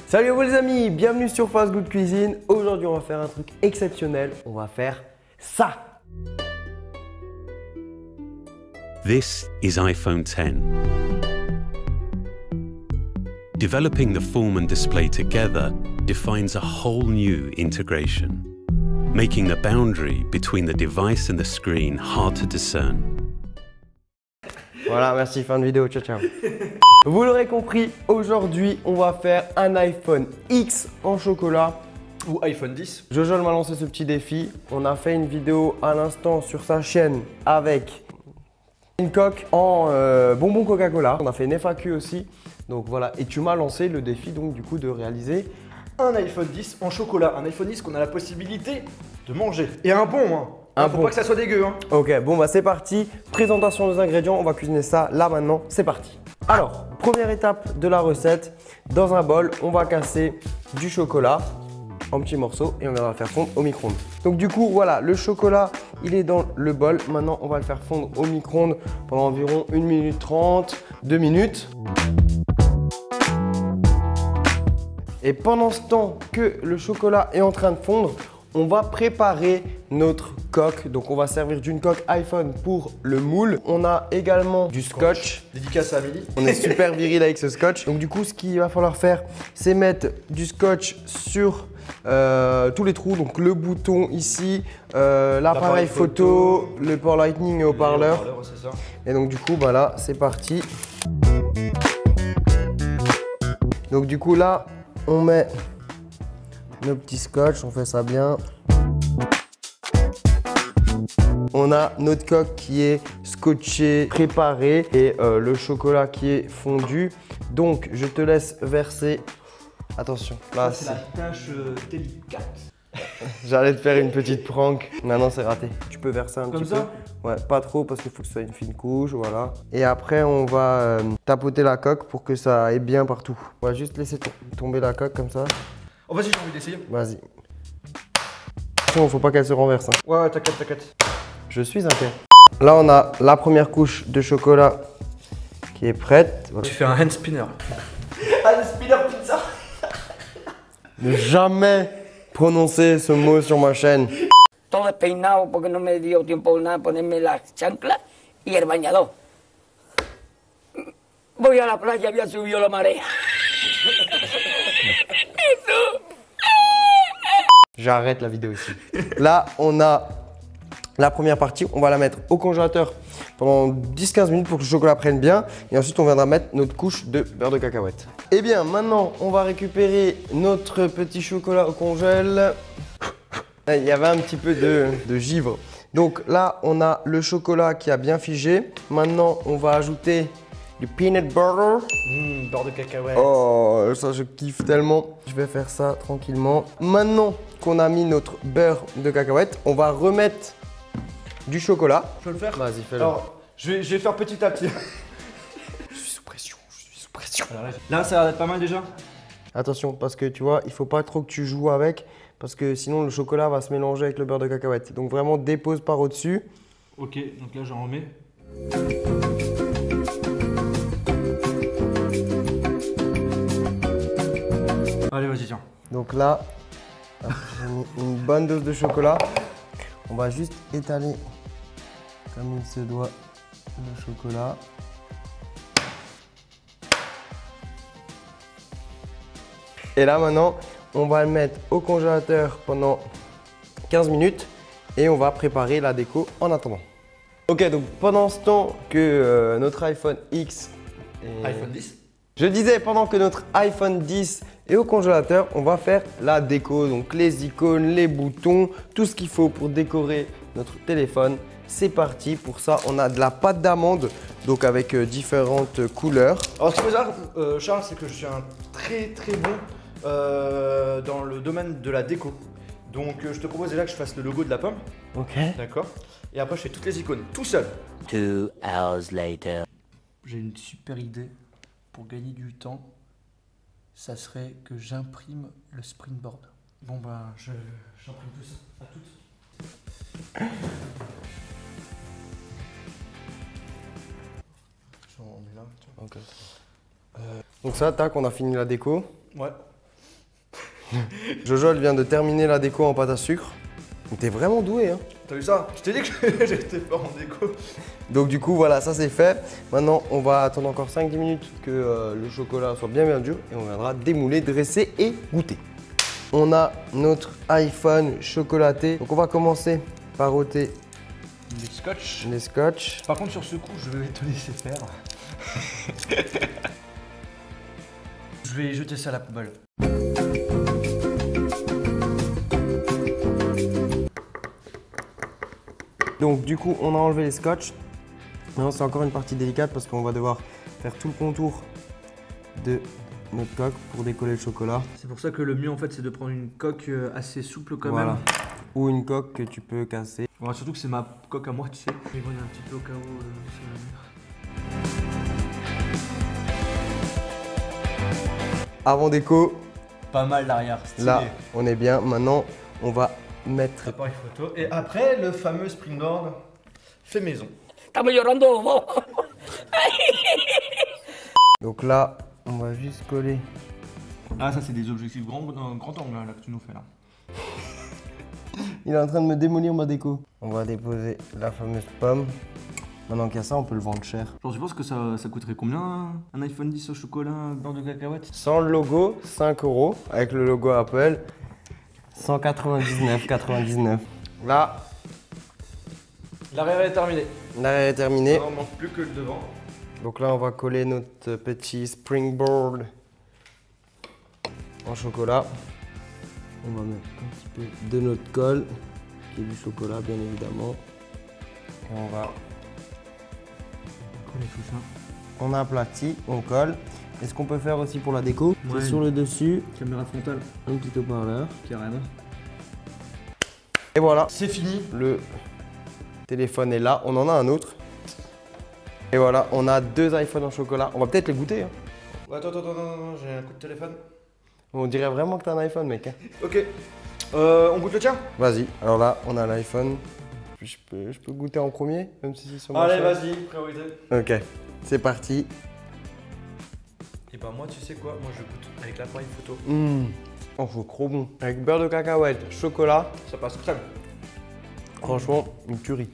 Salut à vous les amis, bienvenue sur Fast Good Cuisine. Aujourd'hui on va faire un truc exceptionnel, on va faire ça. This is iPhone X. Developing the form and display together defines a whole new integration, making the boundary between the device and the screen hard to discern. Voilà, merci, fin de vidéo, ciao ciao. Vous l'aurez compris, aujourd'hui on va faire un iPhone X en chocolat. Ou iPhone 10. Jojo m'a lancé ce petit défi. On a fait une vidéo à l'instant sur sa chaîne avec une coque en bonbons Coca-Cola. On a fait une FAQ aussi. Donc voilà, et tu m'as lancé le défi donc du coup de réaliser Un iPhone 10 en chocolat. Un iPhone 10 qu'on a la possibilité de manger. Et un bon, hein. Faut pas que ça soit dégueu, hein. Ok, bon bah c'est parti. Présentation des ingrédients, on va cuisiner ça là maintenant, c'est parti. Alors, première étape de la recette. Dans un bol, on va casser du chocolat en petits morceaux et on va le faire fondre au micro-ondes. Donc du coup, voilà, le chocolat, il est dans le bol. Maintenant, on va le faire fondre au micro-ondes pendant environ 1 minute 30, 2 minutes. Et pendant ce temps que le chocolat est en train de fondre, on va préparer notre coque. Donc on va servir d'une coque iPhone pour le moule. On a également du scotch. Dédicace à Amélie. On est super viril avec ce scotch. Donc du coup, ce qu'il va falloir faire, c'est mettre du scotch sur tous les trous. Donc le bouton ici, l'appareil photo, le port Lightning et haut-parleur. Et donc du coup, bah là, c'est parti. Donc du coup là, on met nos petits scotch, on fait ça bien. On a notre coque qui est scotchée, préparée et le chocolat qui est fondu. Donc je te laisse verser. Attention, là c'est la tâche délicate. J'allais te faire une petite prank. Maintenant c'est raté. Tu peux verser un Comme petit ça peu. Ouais, pas trop parce qu'il faut que ce soit une fine couche, voilà. Et après on va tapoter la coque pour que ça aille bien partout. On va juste laisser tomber la coque comme ça. Oh vas-y, j'ai envie d'essayer. Vas-y. Attention, faut pas qu'elle se renverse. Hein. Ouais, t'inquiète, t'inquiète. Je suis inquiet. Là, on a la première couche de chocolat qui est prête. Voilà. Tu fais un hand spinner. Hand spinner pizza. Ne jamais prononcer ce mot sur ma chaîne. Todo despeinado porque no me dio tiempo nada ponerme la chancla y el bañador. Voy a la playa, había subido la marea. J'arrête la vidéo ici. Là, on a la première partie. On va la mettre au congélateur pendant 10-15 minutes pour que le chocolat prenne bien. Et ensuite, on viendra mettre notre couche de beurre de cacahuète. Et bien, maintenant, on va récupérer notre petit chocolat au congèle. Il y avait un petit peu de givre. Donc là, on a le chocolat qui a bien figé. Maintenant, on va ajouter du peanut butter. Beurre de cacahuète. Oh, ça je kiffe tellement. Je vais faire ça tranquillement. Maintenant qu'on a mis notre beurre de cacahuète, on va remettre du chocolat. Je peux le faire? Vas-y, fais-le. Alors, je vais faire petit à petit. Je suis sous pression, je suis sous pression. Là, ça a l'air pas mal déjà. Attention, parce que tu vois, il faut pas trop que tu joues avec, parce que sinon le chocolat va se mélanger avec le beurre de cacahuète. Donc vraiment dépose par au-dessus. Ok, donc là, j'en remets. Allez, vas-y, tiens. Donc là, j'ai mis une bonne dose de chocolat. On va juste étaler comme il se doit le chocolat. Et là maintenant, on va le mettre au congélateur pendant 15 minutes et on va préparer la déco en attendant. Ok, donc pendant ce temps que notre iPhone X est... iPhone 10. Je disais, pendant que notre iPhone 10 est au congélateur, on va faire la déco. Donc les icônes, les boutons, tout ce qu'il faut pour décorer notre téléphone. C'est parti. Pour ça, on a de la pâte d'amande, donc avec différentes couleurs. Alors, ce qu'il faut savoir, Charles, c'est que je suis un très bon dans le domaine de la déco. Donc, je te propose déjà que je fasse le logo de la pomme. Ok. D'accord. Et après, je fais toutes les icônes, tout seul. 2 hours later. J'ai une super idée pour gagner du temps. Ça serait que j'imprime le springboard. Bon, bah, j'imprime tout ça. À toutes. J'en mets là, tu vois. Ok. Donc ça, tac, on a fini la déco. Ouais. Jojo, elle vient de terminer la déco en pâte à sucre. T'es vraiment doué, hein. T'as vu ça? Je t'ai dit que j'étais fort en déco. Donc du coup, voilà, ça c'est fait. Maintenant, on va attendre encore 5-10 minutes que le chocolat soit bien dur et on viendra démouler, dresser et goûter. On a notre iPhone chocolaté. Donc on va commencer par ôter Les scotch. les scotch. Par contre, sur ce coup, je vais te laisser faire. Je vais jeter ça à la poubelle. Donc du coup, on a enlevé les scotch. Maintenant, c'est encore une partie délicate parce qu'on va devoir faire tout le contour de notre coque pour décoller le chocolat. C'est pour ça que le mieux en fait c'est de prendre une coque assez souple quand Voilà. même. Ou une coque que tu peux casser. Ouais, surtout que c'est ma coque à moi, tu sais. Je vais éloigner un petit peu au cas où c'est la mur. Avant déco, Pas mal l'arrière, stylé. là, on est bien. Maintenant, on va mettre... Appareil photo. Et après, le fameux springboard fait maison. Estamos llorando. Vos. Donc là, on va juste coller. Ah, ça c'est des objectifs grand angle là que tu nous fais là. Il est en train de me démolir ma déco. On va déposer la fameuse pomme. Maintenant qu'il y a ça, on peut le vendre cher. Genre, tu penses que ça coûterait combien un iPhone 10 au chocolat beurre de cacahuète? Sans le logo, 5 €. Avec le logo Apple, 199,99. Là, L'arrière est terminé. l'arrière est terminé. On manque plus que le devant. Donc là, on va coller notre petit springboard en chocolat. On va mettre un petit peu de notre colle, qui est du chocolat bien évidemment. Et on va... Coller tout ça. On a aplati, on colle. Et ce qu'on peut faire aussi pour la déco, Ouais. c'est sur le dessus, Caméra frontale. un petit haut-parleur. Carrément. Et voilà, C'est fini. le téléphone est là. On en a un autre. Et voilà, on a 2 iPhones en chocolat. On va peut-être les goûter. Hein. Attends, j'ai un coup de téléphone. On dirait vraiment que t'as un iPhone, mec. Hein. Ok. On goûte le tien? Vas-y. Alors là, on a l'iPhone. Je peux goûter en premier, même si c'est sur ma Allez, chaîne. vas-y, priorité. Ok, c'est parti. Et bah, moi, tu sais quoi? Moi, je goûte avec l'appareil photo. Oh, c'est trop bon. Avec beurre de cacahuète, chocolat. Ça passe crème. Franchement, une tuerie.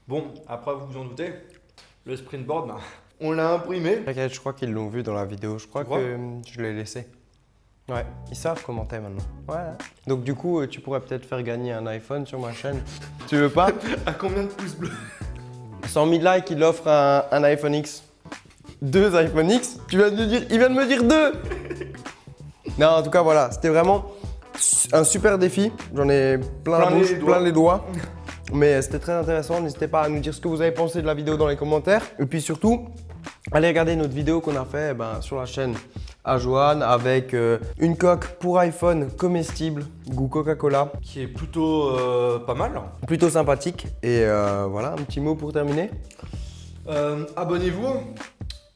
Bon, après, vous vous en doutez, le Sprintboard, bah, on l'a imprimé. T'inquiète, je crois qu'ils l'ont vu dans la vidéo. Je crois Tu crois que je l'ai laissé. Ouais, ils savent commenter maintenant. Voilà. Donc du coup, tu pourrais peut-être faire gagner un iPhone sur ma chaîne. Tu veux pas? À combien de pouces bleus? 100 000 likes, il offre un iPhone X. 2 iPhone X? Tu viens de me dire, il vient de me dire 2. Non, en tout cas, voilà, c'était vraiment un super défi. J'en ai plein la bouche, plein les doigts. Mais c'était très intéressant. N'hésitez pas à nous dire ce que vous avez pensé de la vidéo dans les commentaires. Et puis surtout, allez regarder notre vidéo qu'on a fait sur la chaîne à Johan avec une coque pour iPhone comestible, goût Coca-Cola. Qui est plutôt pas mal. Plutôt sympathique. Et voilà, un petit mot pour terminer. Abonnez-vous,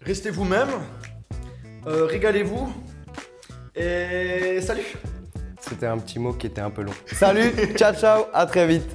restez vous-même, régalez-vous et salut! C'était un petit mot qui était un peu long. Salut, ciao ciao, à très vite.